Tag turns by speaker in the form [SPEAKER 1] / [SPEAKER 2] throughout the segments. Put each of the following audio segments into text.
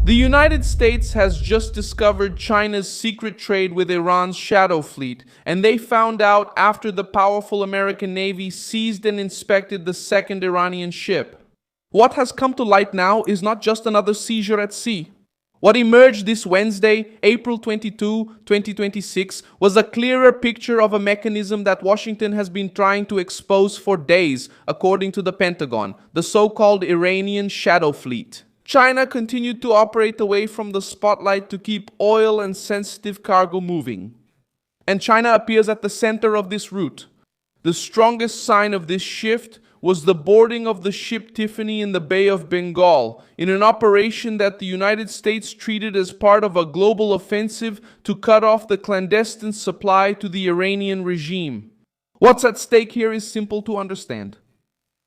[SPEAKER 1] The United States has just discovered China's secret trade with Iran's shadow fleet, and they found out after the powerful American Navy seized and inspected the second Iranian ship. What has come to light now is not just another seizure at sea. What emerged this Wednesday, April 22, 2026, was a clearer picture of a mechanism that Washington has been trying to expose for days, according to the Pentagon, the so-called Iranian shadow fleet. China continued to operate away from the spotlight to keep oil and sensitive cargo moving. And China appears at the center of this route. The strongest sign of this shift was the boarding of the ship Tiffany in the Bay of Bengal, in an operation that the United States treated as part of a global offensive to cut off the clandestine supply to the Iranian regime. What's at stake here is simple to understand.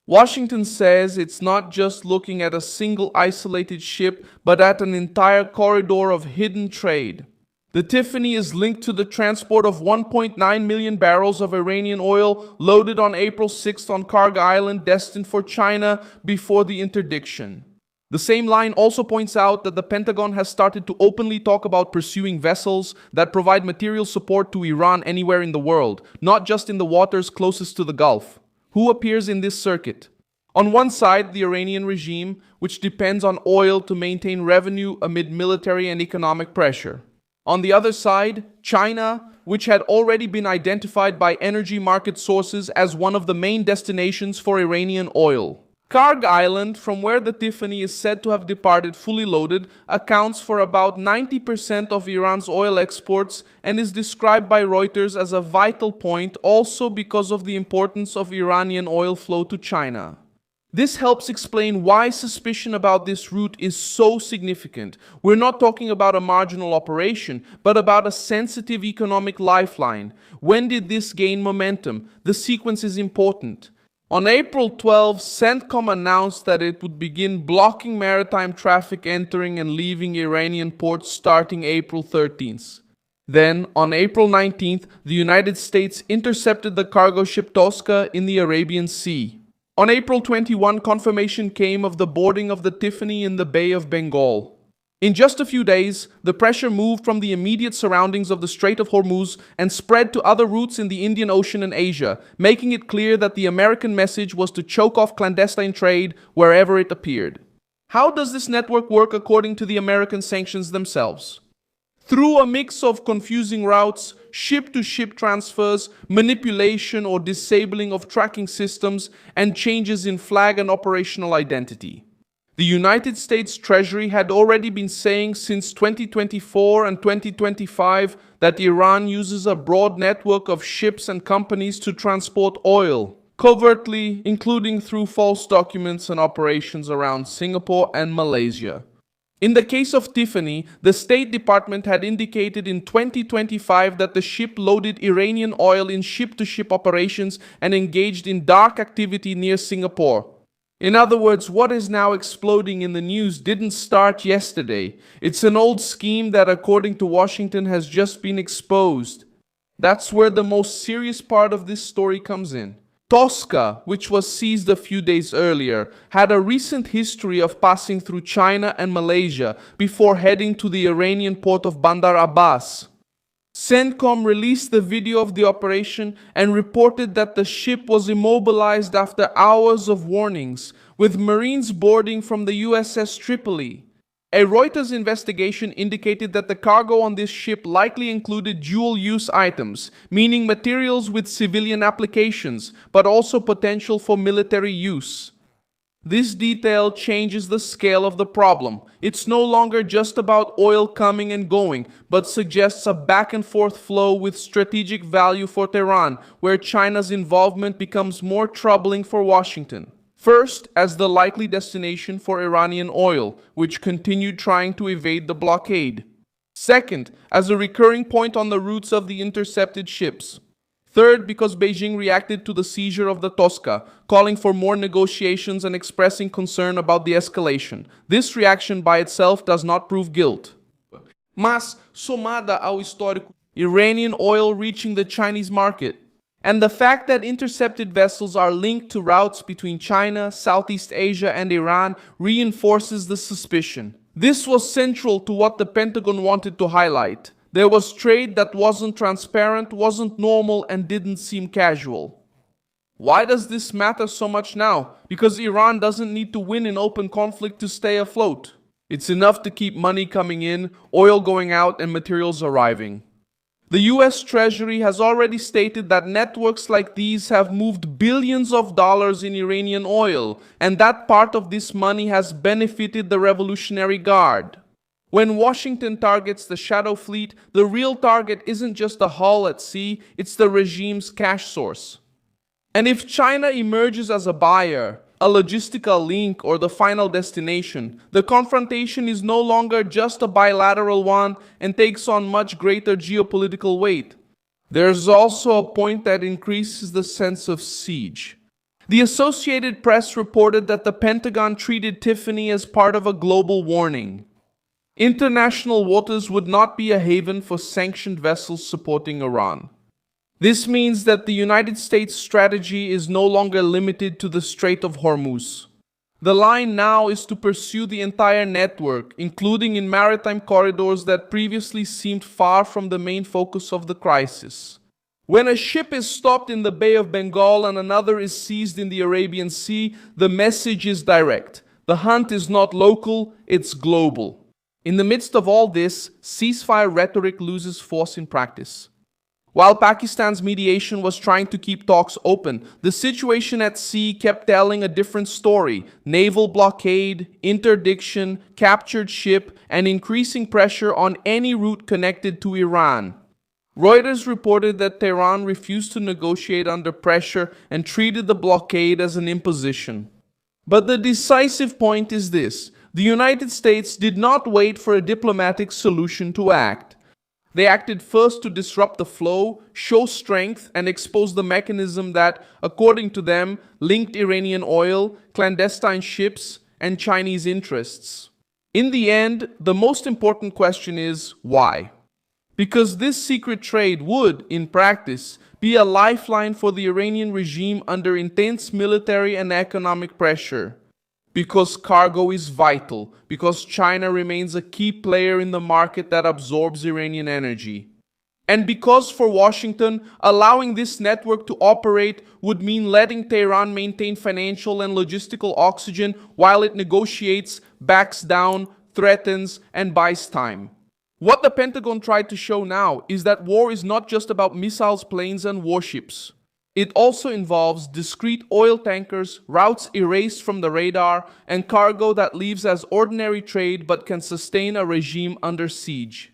[SPEAKER 1] Washington says it's not just looking at a single isolated ship, but at an entire corridor of hidden trade. The Tiffany is linked to the transport of 1.9 million barrels of Iranian oil loaded on April 6th on Karg Island, destined for China before the interdiction. The same line also points out that the Pentagon has started to openly talk about pursuing vessels that provide material support to Iran anywhere in the world, not just in the waters closest to the Gulf. Who appears in this circuit? On one side, the Iranian regime, which depends on oil to maintain revenue amid military and economic pressure. On the other side, China, which had already been identified by energy market sources as one of the main destinations for Iranian oil. Karg Island, from where the Tiffany is said to have departed fully loaded, accounts for about 90% of Iran's oil exports and is described by Reuters as a vital point also because of the importance of Iranian oil flow to China. This helps explain why suspicion about this route is so significant. We're not talking about a marginal operation, but about a sensitive economic lifeline. When did this gain momentum? The sequence is important. On April 12, CENTCOM announced that it would begin blocking maritime traffic entering and leaving Iranian ports starting April 13th. Then, on April 19th, the United States intercepted the cargo ship Tosca in the Arabian Sea. On April 21, confirmation came of the boarding of the Tiffany in the Bay of Bengal. In just a few days, the pressure moved from the immediate surroundings of the Strait of Hormuz and spread to other routes in the Indian Ocean and Asia, making it clear that the American message was to choke off clandestine trade wherever it appeared. How does this network work according to the American sanctions themselves? Through a mix of confusing routes, ship-to-ship transfers, manipulation or disabling of tracking systems, and changes in flag and operational identity. The United States Treasury had already been saying since 2024 and 2025 that Iran uses a broad network of ships and companies to transport oil, covertly, including through false documents and operations around Singapore and Malaysia. In the case of Tiffany, the State Department had indicated in 2025 that the ship loaded Iranian oil in ship-to-ship operations and engaged in dark activity near Singapore. In other words, what is now exploding in the news didn't start yesterday. It's an old scheme that, according to Washington, has just been exposed. That's where the most serious part of this story comes in. Tosca, which was seized a few days earlier, had a recent history of passing through China and Malaysia before heading to the Iranian port of Bandar Abbas. CENTCOM released the video of the operation and reported that the ship was immobilized after hours of warnings, with Marines boarding from the USS Tripoli. A Reuters investigation indicated that the cargo on this ship likely included dual-use items, meaning materials with civilian applications, but also potential for military use. This detail changes the scale of the problem. It's no longer just about oil coming and going, but suggests a back-and-forth flow with strategic value for Tehran, where China's involvement becomes more troubling for Washington. First, as the likely destination for Iranian oil, which continued trying to evade the blockade. Second, as a recurring point on the routes of the intercepted ships. Third, because Beijing reacted to the seizure of the Tosca, calling for more negotiations and expressing concern about the escalation. This reaction by itself does not prove guilt. Mas, somada ao histórico, Iranian oil reaching the Chinese market, and the fact that intercepted vessels are linked to routes between China, Southeast Asia, and Iran reinforces the suspicion. This was central to what the Pentagon wanted to highlight. There was trade that wasn't transparent, wasn't normal, and didn't seem casual. Why does this matter so much now? Because Iran doesn't need to win in open conflict to stay afloat. It's enough to keep money coming in, oil going out, and materials arriving. The US Treasury has already stated that networks like these have moved billions of dollars in Iranian oil, and that part of this money has benefited the Revolutionary Guard. When Washington targets the shadow fleet, the real target isn't just a hull at sea, it's the regime's cash source. And if China emerges as a buyer, a logistical link, or the final destination, the confrontation is no longer just a bilateral one and takes on much greater geopolitical weight. There's also a point that increases the sense of siege. The Associated Press reported that the Pentagon treated Tiffany as part of a global warning. International waters would not be a haven for sanctioned vessels supporting Iran. This means that the United States' strategy is no longer limited to the Strait of Hormuz. The line now is to pursue the entire network, including in maritime corridors that previously seemed far from the main focus of the crisis. When a ship is stopped in the Bay of Bengal and another is seized in the Arabian Sea, the message is direct. The hunt is not local, it's global. In the midst of all this, ceasefire rhetoric loses force in practice. While Pakistan's mediation was trying to keep talks open, the situation at sea kept telling a different story: naval blockade, interdiction, captured ship, and increasing pressure on any route connected to Iran. Reuters reported that Tehran refused to negotiate under pressure and treated the blockade as an imposition. But the decisive point is this: the United States did not wait for a diplomatic solution to act. They acted first to disrupt the flow, show strength, and expose the mechanism that, according to them, linked Iranian oil, clandestine ships, and Chinese interests. In the end, the most important question is why? Because this secret trade would, in practice, be a lifeline for the Iranian regime under intense military and economic pressure. Because cargo is vital, because China remains a key player in the market that absorbs Iranian energy. And because for Washington, allowing this network to operate would mean letting Tehran maintain financial and logistical oxygen while it negotiates, backs down, threatens, and buys time. What the Pentagon tried to show now is that war is not just about missiles, planes, and warships. It also involves discrete oil tankers, routes erased from the radar, and cargo that leaves as ordinary trade but can sustain a regime under siege.